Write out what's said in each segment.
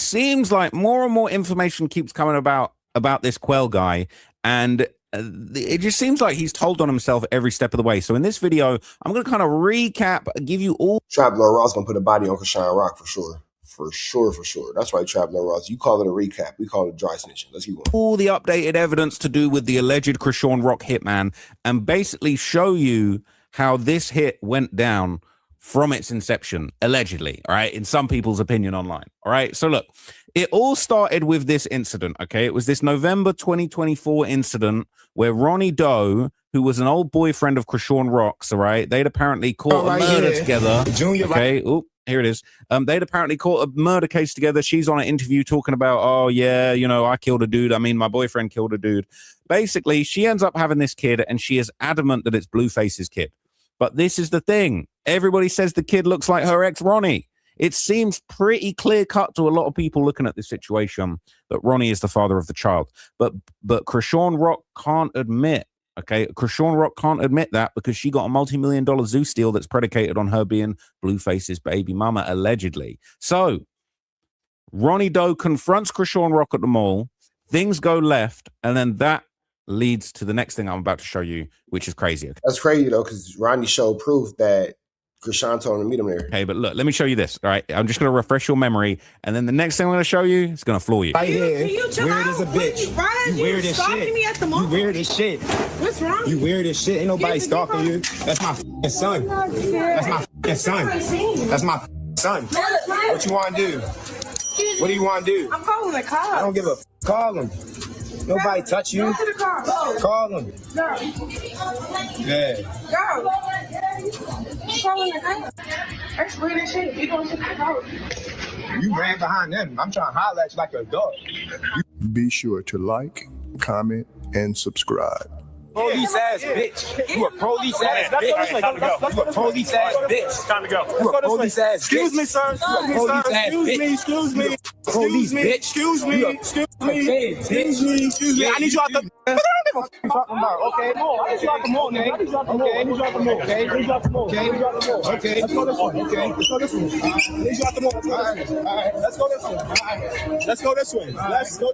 seems like more and more information keeps coming about this Quell guy, and it just seems like he's told on himself every step of the way. So in this video, I'm going to kind of recap, give you all. Trap Lord Ross going to put a body on Chrisean Rock for sure. For sure. That's right, Trap Lord Ross. You call it a recap. We call it dry snitching. Let's keep going. All the updated evidence to do with the alleged Chrisean Rock hitman, and basically show you how this hit went down from its inception, allegedly, all right, in some people's opinion online, all right? So look, it all started with this incident, okay? It was this November 2024 incident where Ronnie Doe, who was an old boyfriend of Chrisean Rock's, all right, they'd apparently caught a murder together, okay? Oop, here it is. They'd apparently caught a murder case together. She's on an interview talking about, oh, yeah, you know, I killed a dude. I mean, my boyfriend killed a dude. Basically, she ends up having this kid, and she is adamant that it's Blueface's kid. But this is the thing. Everybody says the kid looks like her ex, Ronnie. It seems pretty clear-cut to a lot of people looking at this situation that Ronnie is the father of the child. But Chrisean Rock can't admit, okay? Chrisean Rock can't admit that because she got a multi-million-dollar Zeus deal that's predicated on her being Blueface's baby mama, allegedly. So Ronnie Doe confronts Chrisean Rock at the mall. Things go left, and then that leads to the next thing I'm about to show you, which is crazy. Okay? That's crazy, though, because Ronnie showed proof that Chrisean told him to meet him there. Okay, but look, let me show you this, all right? I'm just going to refresh your memory, and then the next thing I'm going to show you is going to floor you. Right here, weird as a bitch. You weird as shit. Me at the you weird as shit. What's wrong? You weird as shit. Ain't nobody stalking you. That's my son. That's my son. That's my son. What you want to do? What do you want to do? I'm calling the cops. I don't give a call him. Nobody touch you. Go to the car. Call him. Go. Yeah. Go. I'm calling the cops. That's weird as shit. You going to the cops. You ran behind them. I'm trying to holler at you like a dog. Be sure to like, comment, and subscribe. Police ass bitch. You a police ass bitch. You a police ass bitch. Time to go. You a police ass bitch. Excuse me, sir. Excuse me. Police bitch. Excuse me. I need you out the. I don't give a fuck talking about. Okay, I need you out the mall, man. I need you out the mall. I need you out the mall. Okay, I need you out the mall. Okay, I need you out the mall. Okay, let's go this one. Okay, let's go this one. I need you out the mall. All right, let's go this one. All right, let's go this way. Let's go.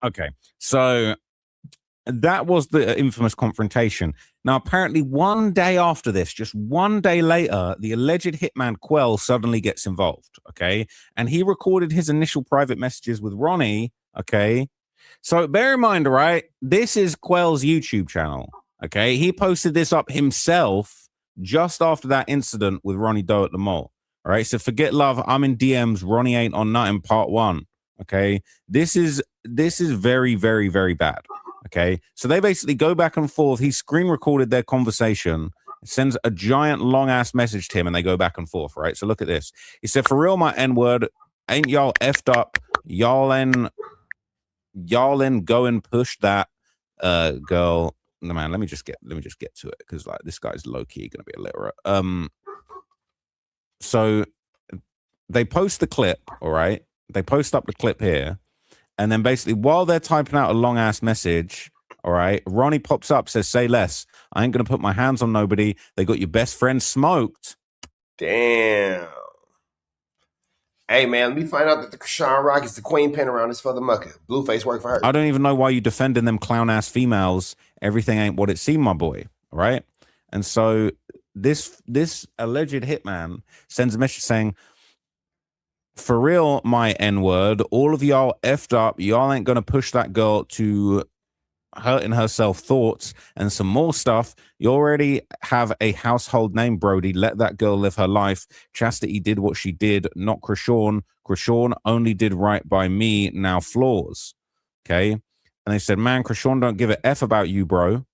Okay, so that was the infamous confrontation. Now, apparently one day after this, just one day later, the alleged hitman Quell suddenly gets involved, okay? And he recorded his initial private messages with Ronnie, okay? So bear in mind, right, this is Quell's YouTube channel, okay? He posted this up himself just after that incident with Ronnie Doe at the mall, all right? So forget love, I'm in DMs, Ronnie ain't on nothing, part 1, okay? This is very, very, very bad. Okay, so they basically go back and forth. He screen recorded their conversation, sends a giant long ass message to him, and they go back and forth, right? So look at this. He said, "For real, my N-word, ain't y'all effed up? Y'all in go and push that girl." No man, let me just get to it because like this guy's low key gonna be illiterate. So they post the clip, all right? They post up the clip here. And then basically, while they're typing out a long-ass message, all right, Ronnie pops up, says, say less. I ain't going to put my hands on nobody. They got your best friend smoked. Damn. Hey, man, let me find out that the Chrisean Rock is the queen pin around this motherfucker. Blueface work for her. I don't even know why you defending them clown-ass females. Everything ain't what it seemed, my boy, all right? And so this alleged hitman sends a message saying, for real, my N-word, all of y'all effed up. Y'all ain't going to push that girl to hurting herself thoughts and some more stuff. You already have a household name, Brody. Let that girl live her life. Chastity did what she did, not Chrisean. Chrisean only did right by me, now flaws. Okay? And they said, man, Chrisean don't give a F about you, bro.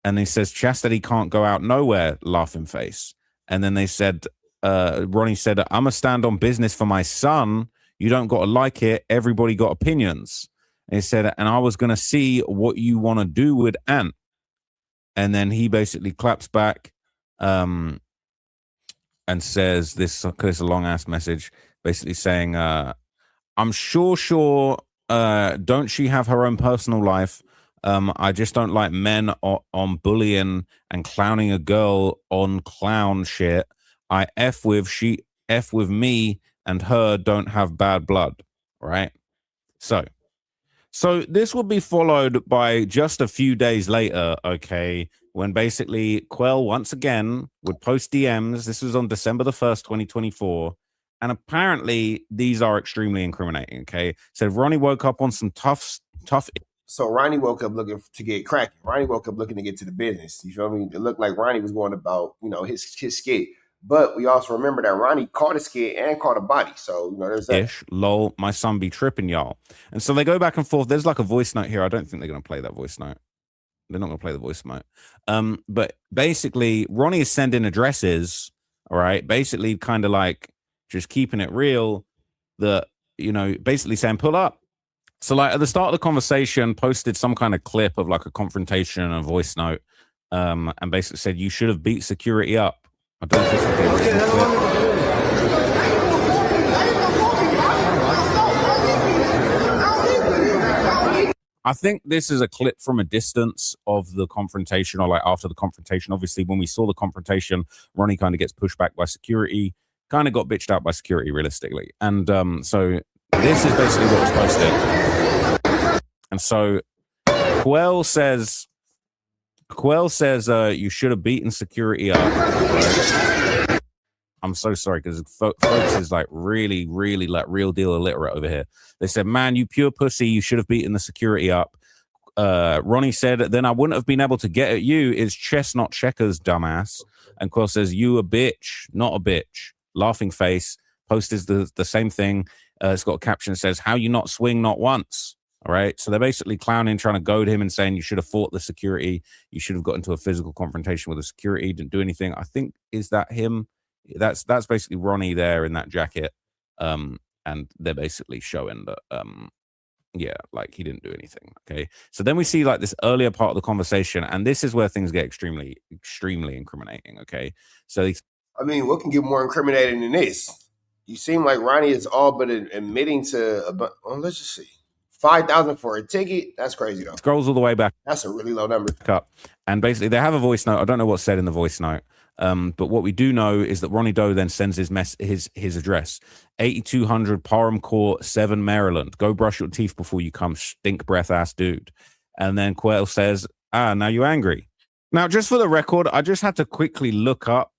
And he says, Chastity can't go out nowhere, laughing face. And then they said, Ronnie said, I'm a stand on business for my son. You don't got to like it. Everybody got opinions. And he said, and I was going to see what you want to do with Ant. And then he basically claps back and says this is a long ass message basically saying, I'm sure, don't she have her own personal life? I just don't like men on bullying and clowning a girl on clown shit. I F with me and her don't have bad blood, right? So this would be followed by just a few days later, okay, when basically Quell once again would post DMs. This was on December the 1st, 2024. And apparently these are extremely incriminating, okay? So Ronnie woke up on some tough. So Ronnie woke up looking to get cracking. Ronnie woke up looking to get to the business. You feel me? It looked like Ronnie was going about, his skit. But we also remember that Ronnie caught a skit and caught a body. So, there's that. Ish, lol, my son be tripping, y'all. And so they go back and forth. There's like a voice note here. I don't think they're going to play that voice note. They're not going to play the voice note. But basically, Ronnie is sending addresses, all right? Basically, kind of like just keeping it real that, basically saying, pull up. So like at the start of the conversation, posted some kind of clip of like a confrontation and a voice note, and basically said, you should have beat security up. I don't know if this is the original clip. I think this is a clip from a distance of the confrontation, or like after the confrontation. Obviously, when we saw the confrontation, Ronnie kind of gets pushed back by security, kind of got bitched out by security realistically. And so this is basically what was posted. And so Quell says, you should have beaten security up. Right? I'm so sorry because folks is like really, really like real deal illiterate over here. They said, man, you pure pussy, you should have beaten the security up. Ronnie said, then I wouldn't have been able to get at you. It's chess, not checkers, dumbass. And Quell says, you a bitch, not a bitch. Laughing face. Post is the same thing. It's got a caption that says, how you not swing not once. All right. So they're basically clowning, trying to goad him and saying you should have fought the security. You should have got into a physical confrontation with the security. Didn't do anything. I think, is that him? That's basically Ronnie there in that jacket. And they're basically showing that, yeah, like he didn't do anything. Okay. So then we see like this earlier part of the conversation, and this is where things get extremely, extremely incriminating. Okay. So what can get more incriminating than this? You seem like Ronnie is all but admitting to, let's just see. 5,000 for a ticket. That's crazy though. Scrolls all the way back. That's a really low number. And basically they have a voice note. I don't know what's said in the voice note. But what we do know is that Ronnie Doe then sends his address, 8200 Parham Court, 7 Maryland. Go brush your teeth before you come, stink breath ass dude. And then Quell says, now you angry. Now, just for the record, I just had to quickly look up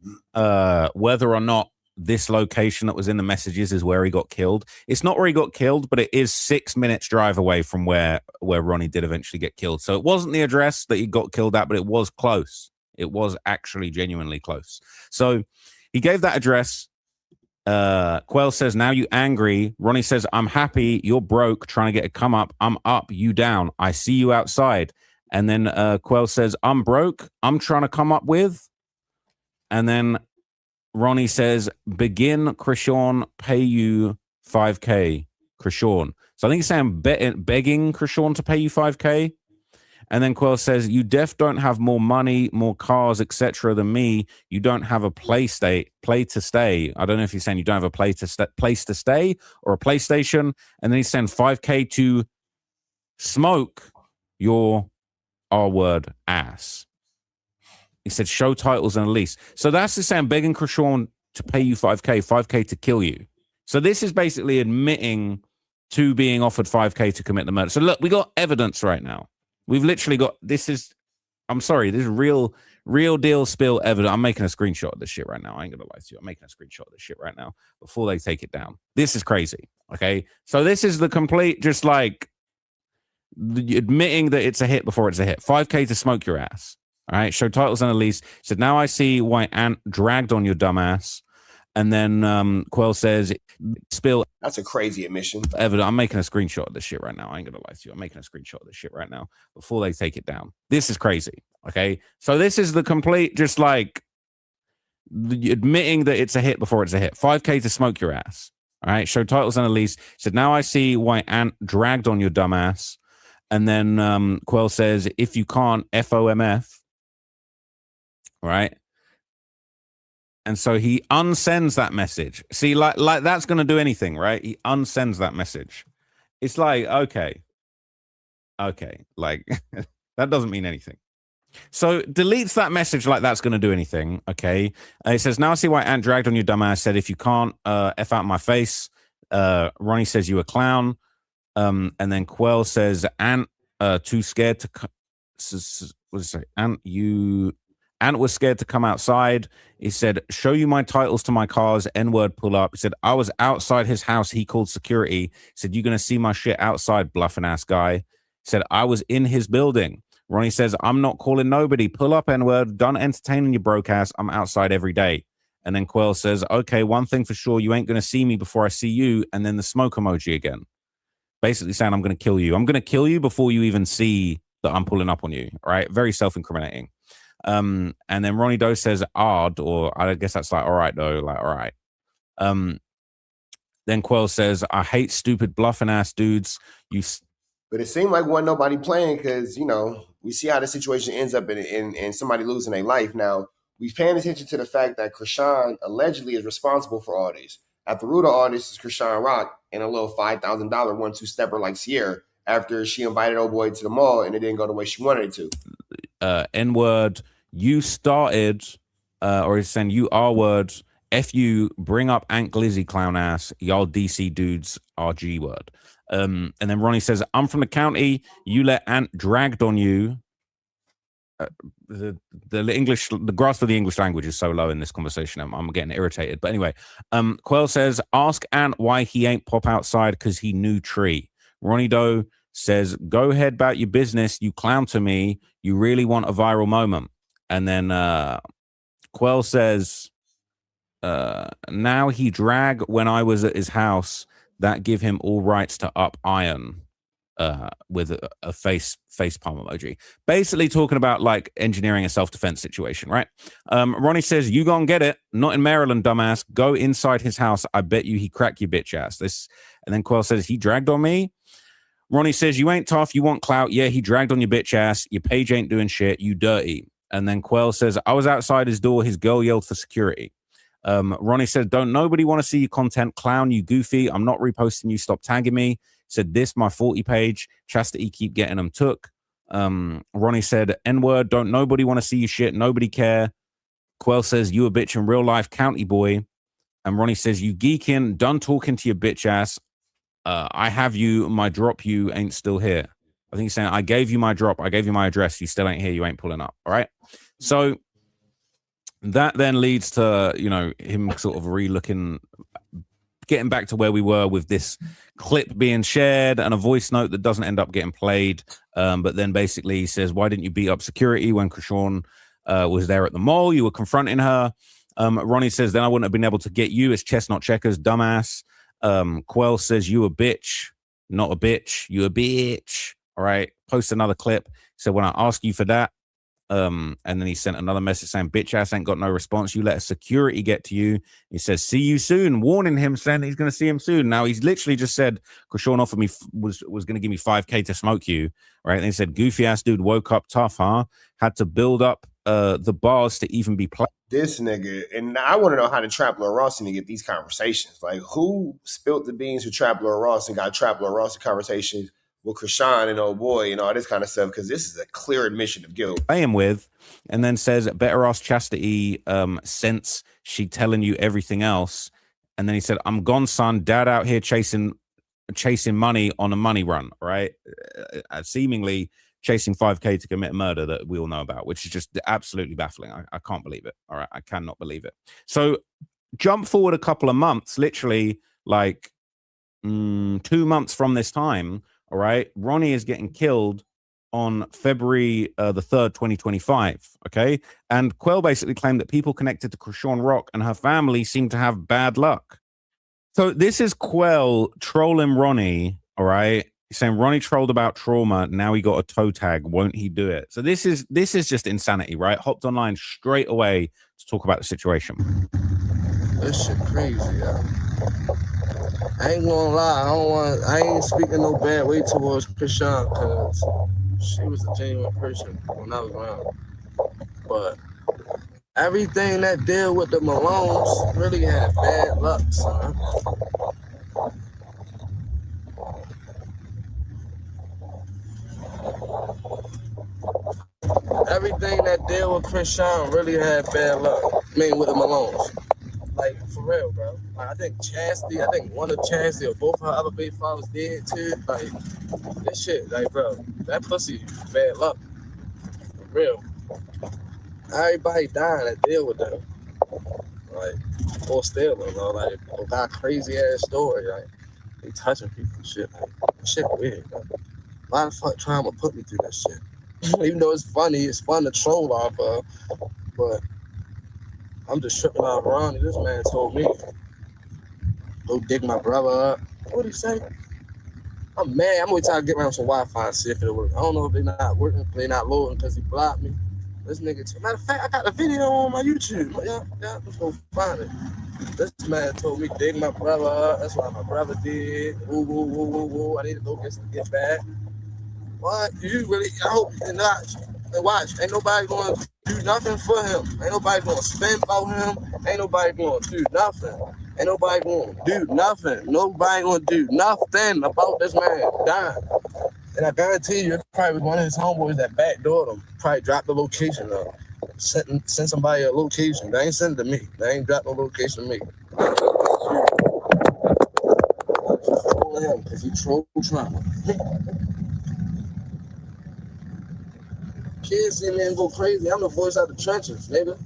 whether or not this location that was in the messages is where he got killed. It's not where he got killed, but it is 6 minutes drive away from where Ronnie did eventually get killed. So it wasn't the address that he got killed at, but it was close. It was actually genuinely close. So he gave that address. Quell says, now you angry. Ronnie says, I'm happy. You're broke, trying to get a come up. I'm up, you down. I see you outside. And then Quell says, I'm broke. I'm trying to come up with. And then Ronnie says, begin, Chrisean, pay you 5K, Chrisean. So I think he's saying begging Chrisean to pay you 5K. And then Quell says, you def don't have more money, more cars, etc. than me. You don't have a play to stay. I don't know if he's saying you don't have a place to stay or a PlayStation. And then he's saying 5K to smoke your R-word ass. He said, show titles and a lease. So that's the saying, begging Chrisean to pay you 5K to kill you. So this is basically admitting to being offered 5K to commit the murder. So look, we got evidence right now. We've literally got, this is real deal spill evidence. I'm making a screenshot of this shit right now. I ain't gonna lie to you. I'm making a screenshot of this shit right now before they take it down. This is crazy. Okay. So this is the complete, just like admitting that it's a hit before it's a hit. 5K to smoke your ass. All right. Show titles and a lease. Said, now I see why Ant dragged on your dumbass. And then Quell says, spill. That's a crazy admission. I'm making a screenshot of this shit right now. I ain't gonna lie to you. I'm making a screenshot of this shit right now before they take it down. This is crazy. Okay. So this is the complete, just like admitting that it's a hit before it's a hit. 5K to smoke your ass. All right. Show titles and a lease. Said, now I see why Ant dragged on your dumbass. And then Quell says, if you can't, FOMF. All right. And so he unsends that message. See, like that's going to do anything, right? He unsends that message. It's like, okay. Like, that doesn't mean anything. So deletes that message like that's going to do anything. Okay. It says, now I see why Ant dragged on you, dumbass. Said, if you can't F out my face. Ronnie says, you a clown. And then Quell says, Ant too scared to... what is it? Ant was scared to come outside. He said, show you my titles to my cars, N-word pull up. He said, I was outside his house. He called security. He said, you're going to see my shit outside, bluffing ass guy. He said, I was in his building. Ronnie says, I'm not calling nobody. Pull up, N-word. Done entertaining your broke ass. I'm outside every day. And then Quell says, okay, one thing for sure, you ain't going to see me before I see you. And then the smoke emoji again. Basically saying, I'm going to kill you. I'm going to kill you before you even see that I'm pulling up on you. Right? Very self-incriminating. And then Ronnie Doe says, odd, or I guess that's like, all right, though. Like, all right. Then Quell says, I hate stupid bluffing ass dudes. But it seemed like wasn't nobody playing because, you know, we see how the situation ends up in somebody losing their life. Now, we've paying attention to the fact that Chrisean allegedly is responsible for all this. At the root of all this is Chrisean Rock and a little $5,000 1-2-stepper like Sierra after she invited old boy to the mall and it didn't go the way she wanted it to. N-word, you started, or he's saying you R-word, F you, bring up Ant Glizzy clown ass, y'all DC dudes are G-word. And then Ronnie says, I'm from the county, you let Ant dragged on you. The grasp of the English language is so low in this conversation. I'm getting irritated. But anyway, Quell says, ask Ant why he ain't pop outside because he knew Tree. Ronnie Doe says, go ahead about your business, you clown to me, you really want a viral moment. And then Quell says, now he drag when I was at his house, that give him all rights to up iron with a face palm emoji. Basically talking about like engineering a self-defense situation, right? Ronnie says, you gonna get it. Not in Maryland, dumbass. Go inside his house. I bet you he crack your bitch ass. And then Quell says, he dragged on me. Ronnie says, you ain't tough. You want clout. Yeah, he dragged on your bitch ass. Your page ain't doing shit. You dirty. And then Quell says, I was outside his door. His girl yelled for security. Ronnie says, don't nobody want to see your content, clown, you goofy. I'm not reposting you. Stop tagging me. Said this, my 40 page. Chastity keep getting them took. Ronnie said, N-word, don't nobody want to see you shit. Nobody care. Quell says, you a bitch in real life, county boy. And Ronnie says, you geeking, done talking to your bitch ass. I have you, my drop you ain't still here. I think he's saying, I gave you my drop. I gave you my address. You still ain't here. You ain't pulling up. All right. So that then leads to, you know, him sort of getting back to where we were with this clip being shared and a voice note that doesn't end up getting played. But then basically he says, why didn't you beat up security when Chrisean was there at the mall? You were confronting her. Ronnie says, then I wouldn't have been able to get you. It's chestnut checkers, dumbass. Quell says, you a bitch, not a bitch. You a bitch. All right. Post another clip. So when I ask you for that, and then he sent another message saying, bitch ass ain't got no response. You let a security get to you. He says, see you soon, warning him, saying he's going to see him soon. Now he's literally just said, Chrisean offered me, was going to give me $5K to smoke you. Right. And he said, goofy ass dude woke up tough, huh? Had to build up the bars to even be played. This nigga, and I want to know how to trap Lil Ross and to get these conversations. Like, who spilled the beans to trap Lil Ross and got trap Lil Ross in conversations with Chrisean and old boy and all this kind of stuff? Because this is a clear admission of guilt. Play him with, and then says, better ask Chastity since she telling you everything else. And then he said, I'm gone, son. Dad out here chasing money on a money run, right? Seemingly chasing 5K to commit a murder that we all know about, which is just absolutely baffling. I can't believe it. All right. I cannot believe it. So jump forward a couple of months, literally like 2 months from this time. All right. Ronnie is getting killed on February the 3rd, 2025. Okay. And Quell basically claimed that people connected to Chrisean Rock and her family seem to have bad luck. So this is Quell trolling Ronnie. All right. He's saying Ronnie trolled about trauma. Now he got a toe tag. Won't he do it? So this is just insanity, right? Hopped online straight away to talk about the situation. This shit crazy, yeah. I ain't gonna lie. I ain't speaking no bad way towards Chrisean because she was a genuine person when I was around. But everything that deal with the Malones really had bad luck, son. everything that deal with Chrisean really had bad luck. I mean, with the Malones. Like, for real, bro. Like, I think one of Chastity or both her other baby fathers did too. Like, this shit, like, bro, that pussy, bad luck. For real. Everybody dying that deal with them. Like, or still, you know, like, got crazy ass story. Like, they touching people and shit. Like, shit weird, bro. Why the fuck trauma put me through that shit? Even though it's funny, it's fun to troll off of, but I'm just tripping off Ronnie. This man told me, go dig my brother up. What'd he say? I'm mad. I'm gonna try to get around some Wi-Fi and see if it'll work. I don't know if they're not working, they're not loading because he blocked me. This nigga, matter of fact, I got the video on my YouTube. Yeah, let's go find it. This man told me dig my brother up. That's what my brother did. Woo. I need to go get back. What? You really? I hope you're not. And watch, ain't nobody going to do nothing for him. Ain't nobody going to spend about him. Ain't nobody going to do nothing. Ain't nobody going to do nothing. Nobody going to do nothing about this man dying. And I guarantee you, it probably was one of his homeboys that backdoored him. Probably dropped the location up. Sent somebody a location. They ain't sent it to me. They ain't dropped no location to me. Just trolling him because he trolled trauma. Kids see me and go crazy. I'm the voice out the trenches, nigga.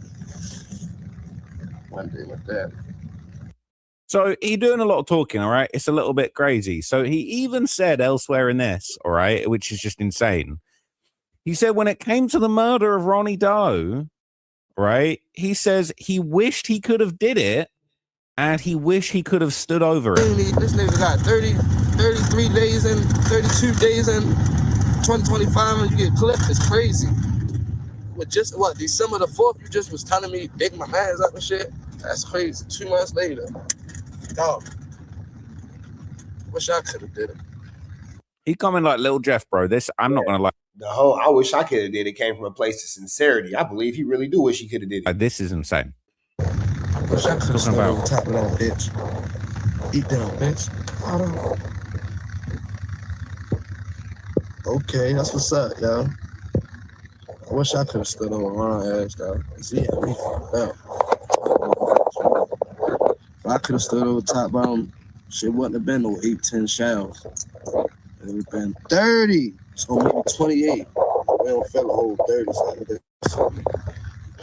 One day with that. So he doing a lot of talking, all right? It's a little bit crazy. So he even said elsewhere in this, all right, which is just insane. He said when it came to the murder of Ronnie Doe, right, he says he wished he could have did it and he wished he could have stood over it. This nigga got 33 days and 32 days and 2025 and you get clipped. It's crazy. With just, December the 4th, you just was telling me dig my hands up and shit? That's crazy. 2 months later. Dog. Wish I could have did it. He coming like Lil Jeff, bro. This, I'm not going to lie. The whole I wish I could have did it came from a place of sincerity. I believe he really do wish he could have did it. This is insane. Wish I could have stood on top of that bitch. Eat that bitch. I don't know. Okay, that's what's up, yo. I wish I could have stood on Ronnie's ass, though. See, he had me fucked up. If I could have stood over top of him, shit wouldn't have been no 8-10 shells. It would have been 30, so maybe 28. We don't feel a whole 30, so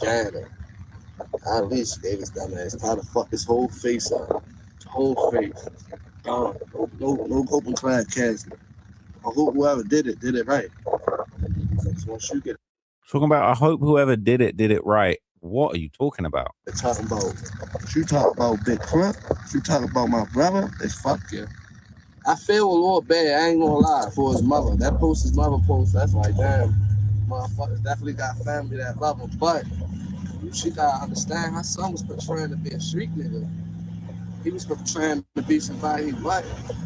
Jana. I at least gave his dumb ass time to fuck his whole face up. Whole face. Gone. No open clad casket. I hope whoever did it right. Once you get Talking about, I hope whoever did it right. What are you talking about? They're talking about, you talk about Big Crump, you talk about my brother, they fuck you. I feel a little bad, I ain't gonna lie, for his mother. That post his mother post, that's like, damn, motherfuckers definitely got family that love him. But she gotta understand, my son was portraying to be a street nigga. He was portraying to be somebody he wasn't.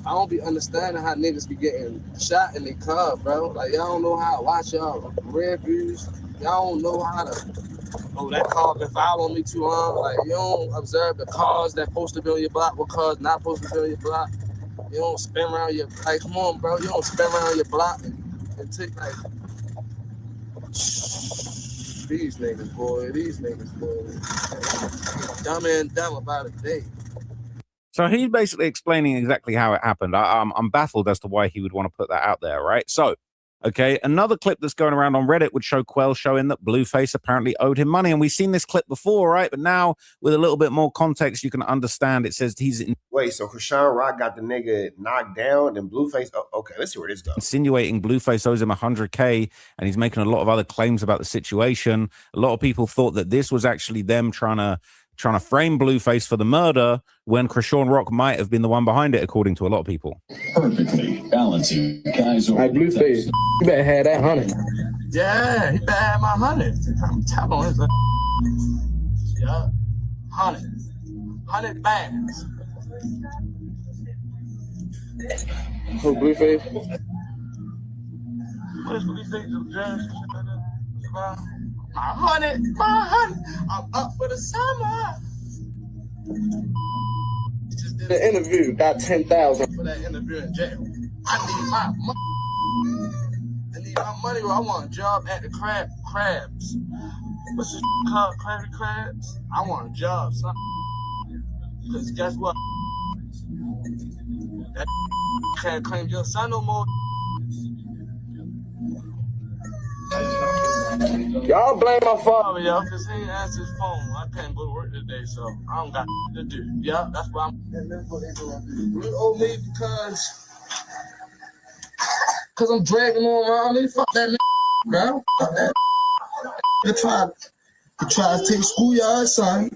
I don't be understanding how niggas be getting shot in their car, bro. Like, y'all don't know how to watch y'all rear views. Y'all don't know how to, that car been following me too long. Like, you don't observe the cars that supposed to be on your block, what cars not supposed to be on your block. You don't spin around your, like, come on, bro. You don't spin around your block and take, like, these niggas, boy. Dumb and dumb about a day. So he's basically explaining exactly how it happened. I'm baffled as to why he would want to put that out there, right? So, okay, another clip that's going around on Reddit would show Quell showing that Blueface apparently owed him money. And we've seen this clip before, right? But now, with a little bit more context, you can understand. It says he's Wait, so Chrisean Rock got the nigga knocked down and Blueface? Oh, okay, let's see where this goes. insinuating Blueface owes him $100K, and he's making a lot of other claims about the situation. A lot of people thought that this was actually them trying to frame Blueface for the murder when Chrisean Rock might have been the one behind it, according to a lot of people. Perfectly balancing guys. Like Blueface, you better have that 100. Yeah, he better have my 100. I'm telling him. Yeah, 100 bags. Who, Blueface? What is Blueface? My 100, I'm up for the summer. Just did an interview, got 10,000 for that interview in jail. I need my money. need my money, bro. I want a job at the crabs. What's this called? Krabby Crabs? I want a job, son. Because guess what? That can't claim your son no more. Y'all blame my father, y'all, because he ain't answered his phone. I can't go to work today, so I don't got to do. Yeah, that's why I'm. You owe me because I'm dragging on around. They fuck that bro. Fuck that. They tried to take schoolyard, son,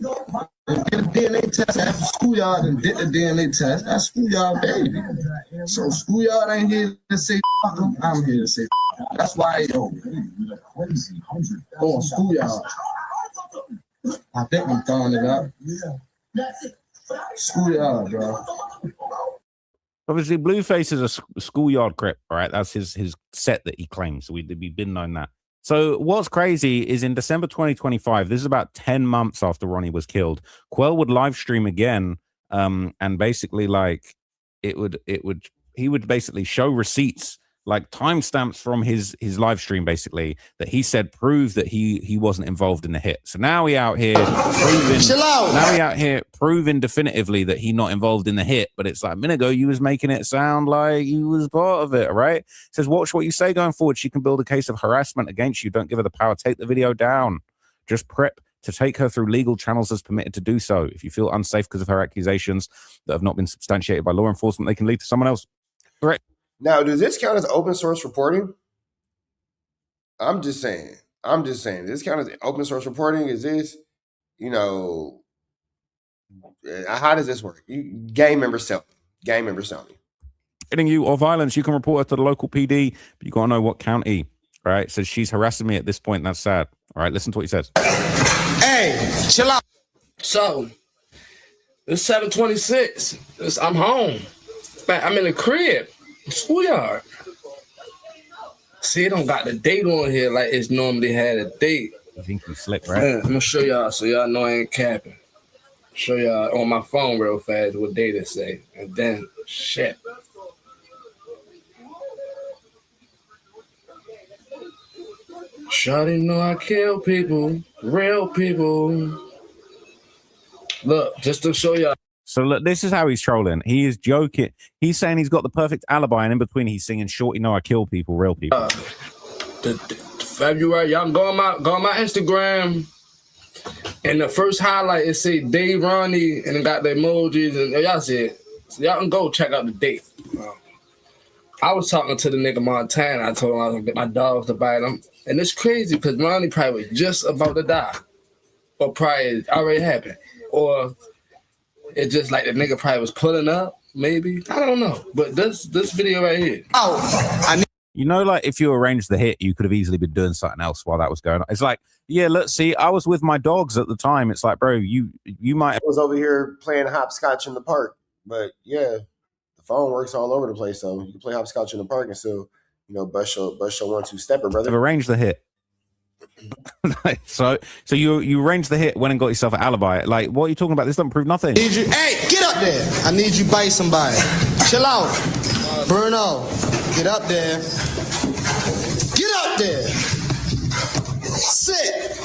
and get a DNA test after schoolyard and did the DNA test. That's schoolyard, baby. So schoolyard ain't here to say fuck them. I'm here to say fuck them. That's why, yo. Oh, schoolyard. I think I'm throwing it up. Schoolyard, bro. Obviously, Blueface is a schoolyard crip, right? That's his set that he claims. We've been known that. So what's crazy is in December 2025, this is about 10 months after Ronnie was killed, Quell would live stream again, and basically like he would basically show receipts, like timestamps from his live stream, basically, that he said prove that he wasn't involved in the hit. So now he out here proving definitively that he not involved in the hit. But it's like a minute ago you was making it sound like you was part of it, right? It says watch what you say going forward. She can build a case of harassment against you. Don't give her the power. Take the video down. Just prep to take her through legal channels as permitted to do so. If you feel unsafe because of her accusations that have not been substantiated by law enforcement, they can lead to someone else. Correct. Now, does this count as open source reporting? I'm just saying. Does this count as open source reporting? Is this, how does this work? Gang members tell me. Hitting you or violence, you can report her to the local PD, but you got to know what county. All right, says she's harassing me at this point. And that's sad. All right, listen to what he says. Hey, chill out. So, it's 7:26. I'm home. I'm in the crib. Schoolyard. See, it don't got the date on here like it's normally had a date. I think you slick, right? Yeah, I'm gonna show y'all so y'all know I ain't capping. Show y'all on my phone real fast what date it say. And then, shit. Shawty know I kill people, real people. Look, just to show y'all. So look, this is how he's trolling. He is joking. He's saying he's got the perfect alibi, and in between he's singing "Shorty know I kill people, real people." The February, y'all go on my Instagram, and the first highlight it say Dave Ronnie, and it got the emojis, and y'all see it. So y'all can go check out the date. I was talking to the nigga Montana. I told him I was gonna get my dogs to bite him, and it's crazy because Ronnie probably was just about to die, or probably already happened, or. It's just like the nigga probably was pulling up, maybe. I don't know. But this video right here. Like if you arranged the hit, you could have easily been doing something else while that was going on. It's like, yeah, let's see. I was with my dogs at the time. It's like, bro, you might. I was over here playing hopscotch in the park, but yeah, the phone works all over the place. So you can play hopscotch in the park and still, bust your 1-2 stepper, brother. I've arranged the hit. so you arranged the hit, went and got yourself an alibi. Like, what are you talking about? This doesn't prove nothing. Hey, get up there. I need you bite somebody. Chill out. Bruno, get up there. Get up there. Sit.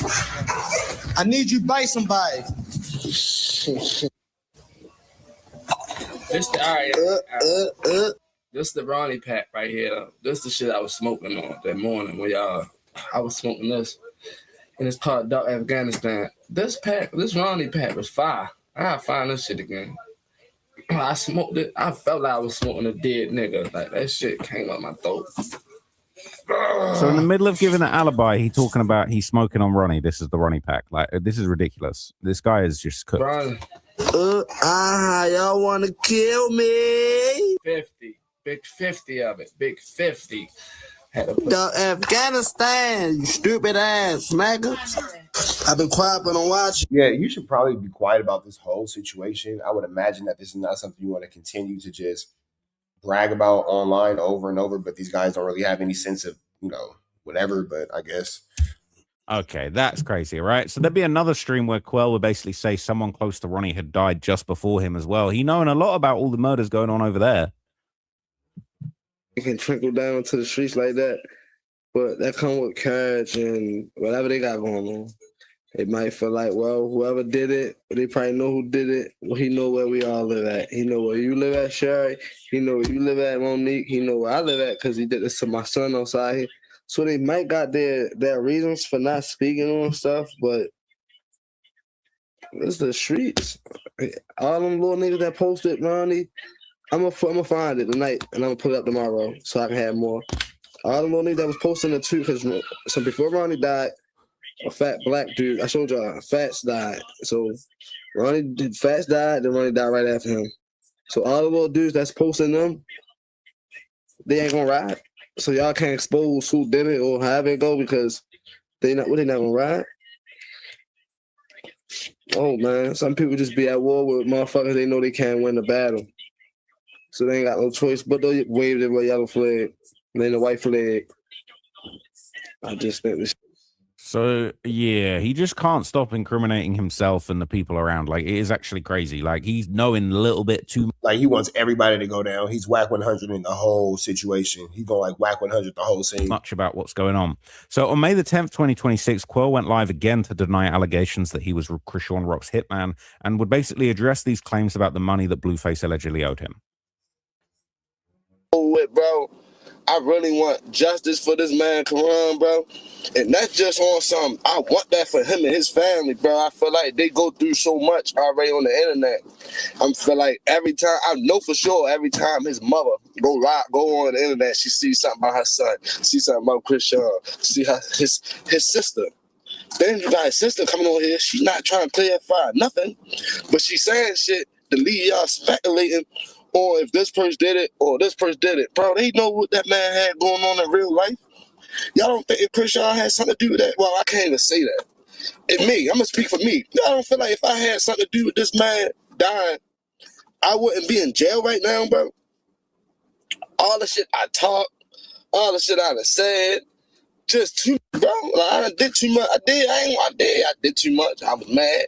I need you bite somebody. This the Ronnie pack right here. This the shit I was smoking on that morning when I was smoking this, and it's called Dark Afghanistan. This Ronnie pack was fire. I gotta find this shit again. I smoked it. I felt like I was smoking a dead nigga. Like that shit came up my throat. So in the middle of giving an alibi, he's talking about he's smoking on Ronnie. This is the Ronnie pack. Like, this is ridiculous. This guy is just cooked. Y'all want to kill me? 50. Big 50 of it. Big 50. The Afghanistan, you stupid ass nigga. I've been quiet, but I'm watching. Yeah, you should probably be quiet about this whole situation. I would imagine that this is not something you want to continue to just brag about online over and over, but these guys don't really have any sense of, whatever, but I guess. Okay, that's crazy, right? So there'd be another stream where Quell would basically say someone close to Ronnie had died just before him as well. He knowing a lot about all the murders going on over there. You can trickle down to the streets like that. But that come with courage and whatever they got going on. They might feel like, well, whoever did it, they probably know who did it. Well, he know where we all live at. He know where you live at, Sherry. He know where you live at, Monique. He know where I live at because he did this to my son outside here. So they might got their reasons for not speaking on stuff, but it's the streets. All them little niggas that posted, Ronnie, I'm gonna find it tonight and I'm gonna put it up tomorrow so I can have more. All them little niggas that was posting it too, because so before Ronnie died, a fat black dude, I showed y'all, Fats died. So Fats died, then Ronnie died right after him. So all the little dudes that's posting them, they ain't gonna ride. So y'all can't expose who did it or have it go because they not gonna ride. Oh man, some people just be at war with motherfuckers they know they can't win the battle. So they ain't got no choice but to wave their yellow flag and then the white flag. I just think this. So yeah, he just can't stop incriminating himself and the people around. Like, it is actually crazy. Like, he's knowing a little bit too much. Like, he wants everybody to go down. He's whack 100 in the whole situation. He's going like whack 100 the whole scene. Much about what's going on. So on May the 10th, 2026, Quell went live again to deny allegations that he was Chrisean Rock's hitman and would basically address these claims about the money that Blueface allegedly owed him. Bro, I really want justice for this man, Karan, bro. And that's just on some, I want that for him and his family, bro. I feel like they go through so much already on the internet. I feel like every time, I know for sure, every time his mother go on the internet, she sees something about her son, see something about Chrisean, see his sister. Then you got his sister coming on here, she's not trying to clarify nothing, but she's saying shit to leave y'all speculating on if this person did it or this person did it. Bro, they know what that man had going on in real life. Y'all don't think if Chrisean had something to do with that? Well, I can't even say that. And me, I'm going to speak for me. I don't feel like if I had something to do with this man dying, I wouldn't be in jail right now, bro. All the shit I talked, all the shit I done said, just too, bro. Like, I did too much. I did too much. I was mad.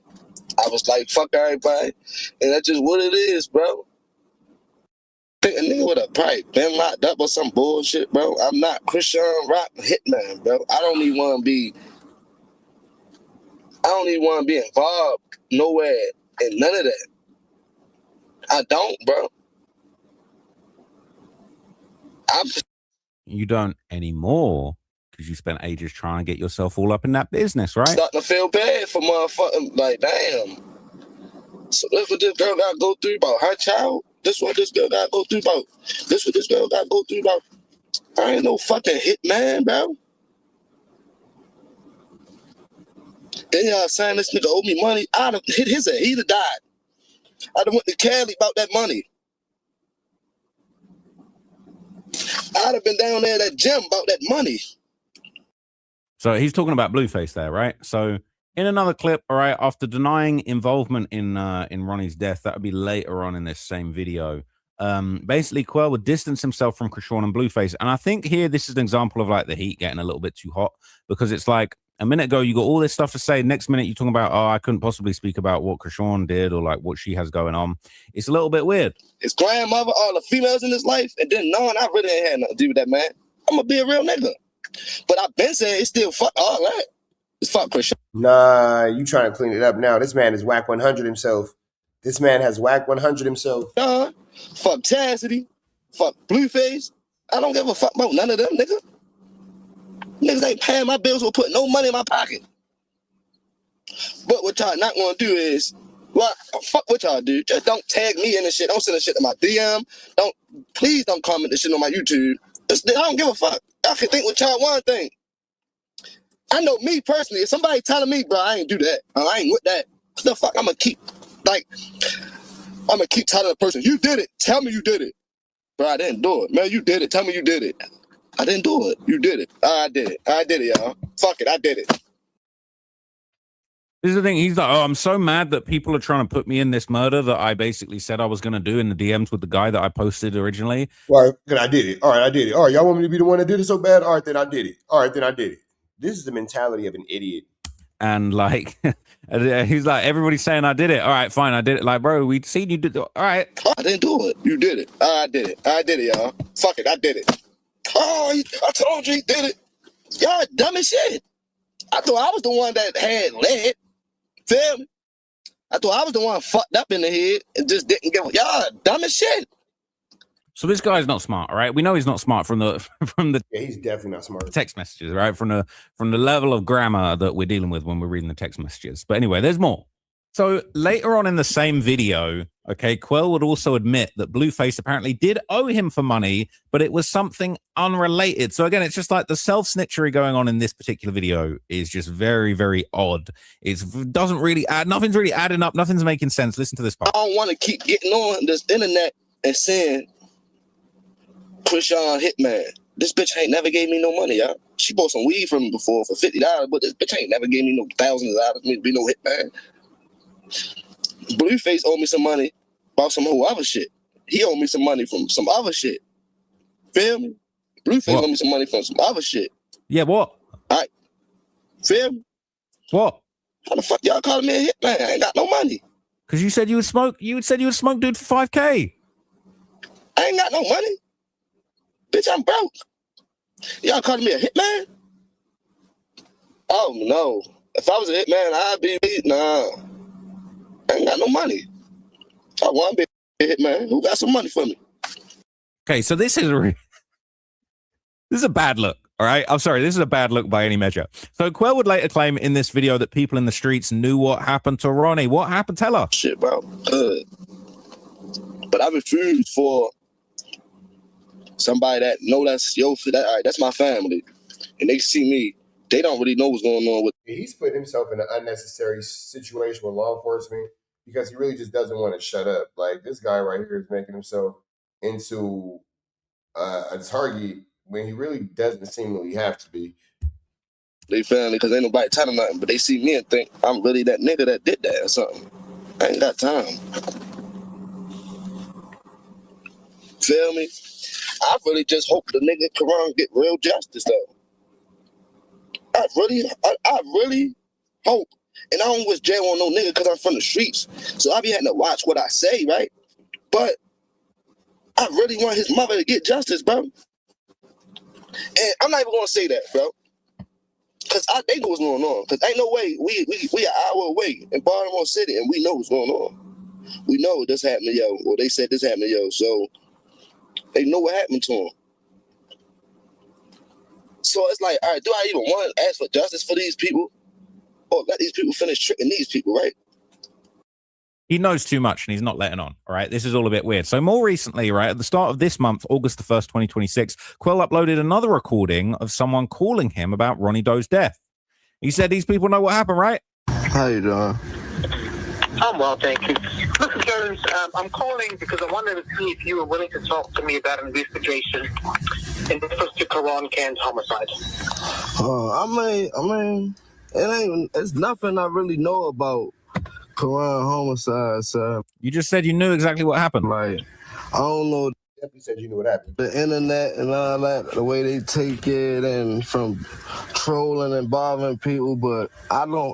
I was like, fuck everybody. And that's just what it is, bro. A nigga would have probably been locked up or some bullshit, bro. I'm not Chrisean Rock hitman, bro. I don't even want to be involved nowhere in none of that. I don't, bro. You don't anymore because you spent ages trying to get yourself all up in that business, right? Starting to feel bad for motherfucking, like, damn. So that's what this girl got to go through about her child. This what this girl got to go through about. This what this girl got to go through about. I ain't no fucking hitman, bro. Then y'all saying this nigga owe me money. I'd have hit his head. He'd have died. I'd have went to Cali about that money. I'd have been down there at that gym about that money. So he's talking about Blueface there, right? So in another clip, all right, after denying involvement in Ronnie's death, that would be later on in this same video. Basically, Quell would distance himself from Chrisean and Blueface. And I think here, this is an example of like the heat getting a little bit too hot, because it's like a minute ago, you got all this stuff to say. Next minute, you're talking about, oh, I couldn't possibly speak about what Chrisean did or like what she has going on. It's a little bit weird. His grandmother, all the females in his life, and then knowing I really ain't had nothing to do with that man. I'm going to be a real nigga. But I've been saying it's still fuck all that. It's fuck Chrisean. Nah, you trying to clean it up now. This man is whack 100 himself. This man has whack 100 himself. Fuck Chastity. Fuck Blueface. I don't give a fuck about none of them, nigga. Niggas ain't paying my bills or putting no money in my pocket. But what y'all not gonna do is, well, fuck what y'all do. Just don't tag me in the shit. Don't send the shit to my DM. Please don't comment the shit on my YouTube. I don't give a fuck. Y'all can think what y'all want to think. I know me personally, if somebody telling me, bro, I ain't do that, I ain't with that, what the fuck I'm gonna keep telling the person, you did it, tell me you did it. Bro, I didn't do it. Man, you did it, tell me you did it. I didn't do it, you did it. I did it, y'all. Fuck it, I did it. This is the thing, he's like, oh, I'm so mad that people are trying to put me in this murder that I basically said I was going to do in the DMs with the guy that I posted originally. All right, then I did it. All right, I did it. All right, y'all want me to be the one that did it so bad? All right, then I did it. All right, then I did it. This is the mentality of an idiot. And like, he's like, everybody's saying I did it. All right, fine, I did it. Like, bro, we'd seen you did it. All right. I didn't do it. You did it. I did it. I did it, y'all. Fuck it, I did it. Oh, I told you he did it. Y'all dumb as shit. I thought I was the one that had lead. Feel me? I thought I was the one fucked up in the head and just didn't give. Y'all dumb as shit. So this guy's not smart, all right? We know he's not smart from the Yeah, he's definitely not smart. text messages, right? From the level of grammar that we're dealing with when we're reading the text messages. But anyway, there's more. So later on in the same video, okay, Quell would also admit that Blueface apparently did owe him for money, but it was something unrelated. So again, it's just like the self-snitchery going on in this particular video is just very, very odd. It doesn't really add, nothing's really adding up, nothing's making sense. Listen to this part. I don't want to keep getting on this internet and saying Chrisean Hitman. This bitch ain't never gave me no money, y'all. She bought some weed from me before for $50, but this bitch ain't never gave me no thousands of dollars. Me to be no hitman. Blueface owed me some money about some whole other shit. He owed me some money from some other shit. Feel me? Blueface owed me some money from some other shit. Yeah, what? All right. Feel me? What? How the fuck y'all calling me a hitman? I ain't got no money. Because you said you would smoke. You said you would smoke dude for $5K. I ain't got no money. Bitch, I'm broke. Y'all calling me a hitman? Oh no. If I was a hitman, I'd be nah. I ain't got no money. I want to be a hitman. Who got some money for me? Okay, so this is a bad look. All right, I'm sorry. This is a bad look by any measure. So Quell would later claim in this video that people in the streets knew what happened to Ronnie. What happened? Tell us. Shit, bro. Good. But I refuse for somebody that know that's yo for that. All right, that's my family, and they see me. They don't really know what's going on with. He's put himself in an unnecessary situation with law enforcement because he really just doesn't want to shut up. Like this guy right here is making himself into a target when he really doesn't seemingly have to be. They family because ain't nobody telling nothing, but they see me and think I'm really that nigga that did that or something. I ain't got time. Feel me? I really just hope the nigga Quran get real justice though. I really hope. And I don't wish jail on no nigga because I'm from the streets. So I be having to watch what I say, right? But I really want his mother to get justice, bro. And I'm not even gonna say that, bro. Cause they know what's going on. Cause ain't no way we an hour away in Baltimore City and we know what's going on. We know this happened to yo, or they said this happened to yo, so they know what happened to him. So it's like, all right, do I even want to ask for justice for these people? Or let these people finish tricking these people, right? He knows too much and he's not letting on. All right. This is all a bit weird. So more recently, right, at the start of this month, August the 1st, 2026, Quell uploaded another recording of someone calling him about Ronnie Doe's death. He said these people know what happened, right? How you doing? I'm well, thank you. Listen, Jones, I'm calling because I wanted to see if you were willing to talk to me about an investigation in reference to Quell Can's homicide. I mean, it's nothing I really know about Quell homicide, so. You just said you knew exactly what happened. Like, I don't know. You said you knew what happened. The internet and all that, the way they take it and from trolling and bothering people, but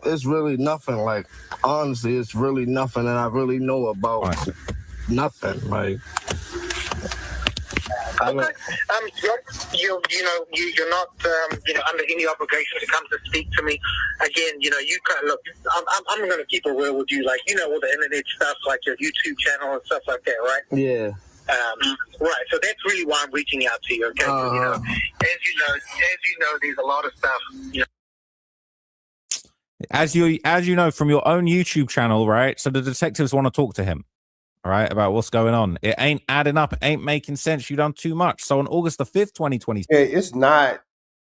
it's really nothing. Like, honestly, it's really nothing that I really know about. Nothing. Like, Okay. You're not under any obligation to come to speak to me. Again, you can look. I'm going to keep it real with you. Like, all the internet stuff, like your YouTube channel and stuff like that, right? Yeah. Right. So that's really why I'm reaching out to you. Okay. As you know, there's a lot of stuff. As you know from your own YouTube channel, right? So the detectives want to talk to him. All right, about what's going on. It ain't adding up. It ain't making sense. You've done too much. So on August the 5th, 2020. Yeah, it's not,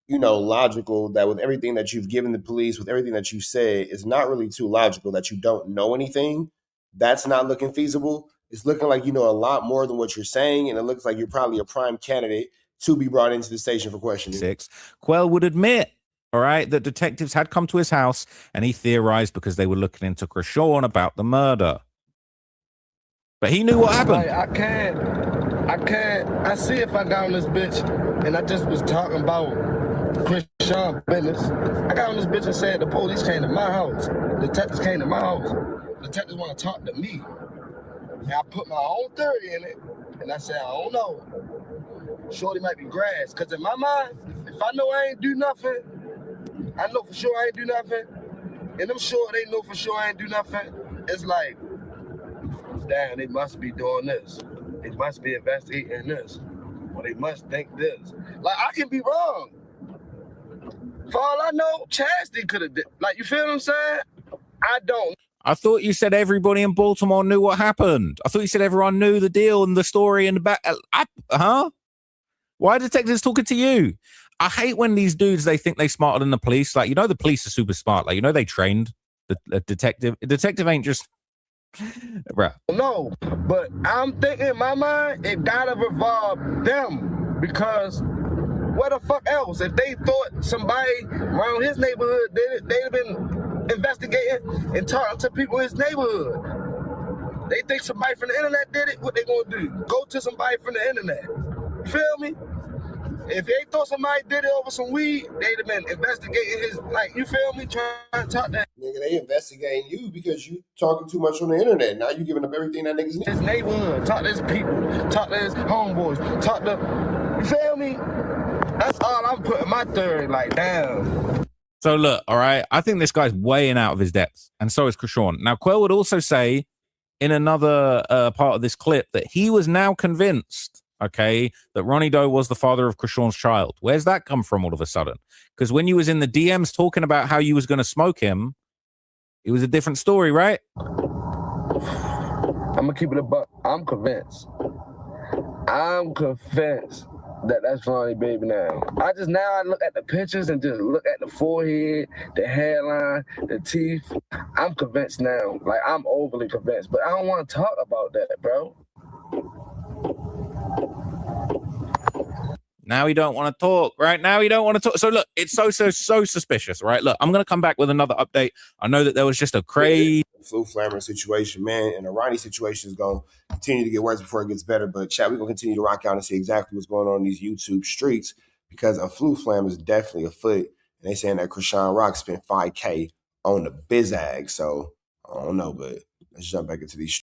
logical that with everything that you've given the police, with everything that you say, it's not really too logical that you don't know anything. That's not looking feasible. It's looking like you know a lot more than what you're saying, and it looks like you're probably a prime candidate to be brought into the station for questioning. Quell would admit, all right, that detectives had come to his house, and he theorized because they were looking into Chrisean about the murder. But he knew what happened. Like, I can't. I see if I got on this bitch, and I just was talking about Chrisean business. I got on this bitch and said the police came to my house. Detectives came to my house. Detectives want to talk to me. And I put my own theory in it, and I said, I don't know. Shorty might be grass. Because in my mind, if if I know I ain't do nothing, I know for sure I ain't do nothing, and I'm sure they know for sure I ain't do nothing, it's like, damn, they must be doing this. They must be investigating this. Or they must think this. Like, I can be wrong. For all I know, Chastity could have did. Like, you feel what I'm saying? I don't. I thought you said everybody in Baltimore knew what happened. I thought you said everyone knew the deal and the story and the back. Huh? Why are detectives talking to you? I hate when these dudes, they think they smarter than the police. Like, you know, the police are super smart. Like, you know, they trained the detective. A detective ain't just... Bruh. No, but I'm thinking in my mind, it gotta revolve them, because what the fuck else? If they thought somebody around his neighborhood, they'd have been investigating and talking to people in his neighborhood. They think somebody from the internet did it, what they gonna do? Go to somebody from the internet. You feel me? If they thought somebody did it over some weed, they'd have been investigating his, like, you feel me? Trying to talk that. Nigga, they investigating you because you talking too much on the internet. Now you giving them everything that niggas need. His neighborhood, talk to his people, talk to his homeboys, talk to, you feel me? That's all I'm putting my theory, like, damn. So look, all right, I think this guy's weighing out of his depth, and so is Chrisean. Now, Quell would also say in another part of this clip that he was now convinced, okay, that Ronnie Doe was the father of Chrisean's child. Where's that come from all of a sudden? Because when you was in the DMs talking about how you was going to smoke him, it was a different story, right? I'm going to keep it a buck. I'm convinced that that's Ronnie baby now. I look at the pictures and just look at the forehead, the hairline, the teeth. I'm convinced now. Like, I'm overly convinced, but I don't want to talk about that, bro. Now he don't want to talk, right? Now he don't want to talk. So look, it's so suspicious, right? Look, I'm going to come back with another update. I know that there was just a crazy Flu Flammer situation, man, and the Ronnie situation is going to continue to get worse before it gets better. But chat, we're going to continue to rock out and see exactly what's going on in these YouTube streets, because a flu flam is definitely afoot. And they saying that Chrisean Rock spent $5K on the Bizag. So I don't know, but let's jump back into these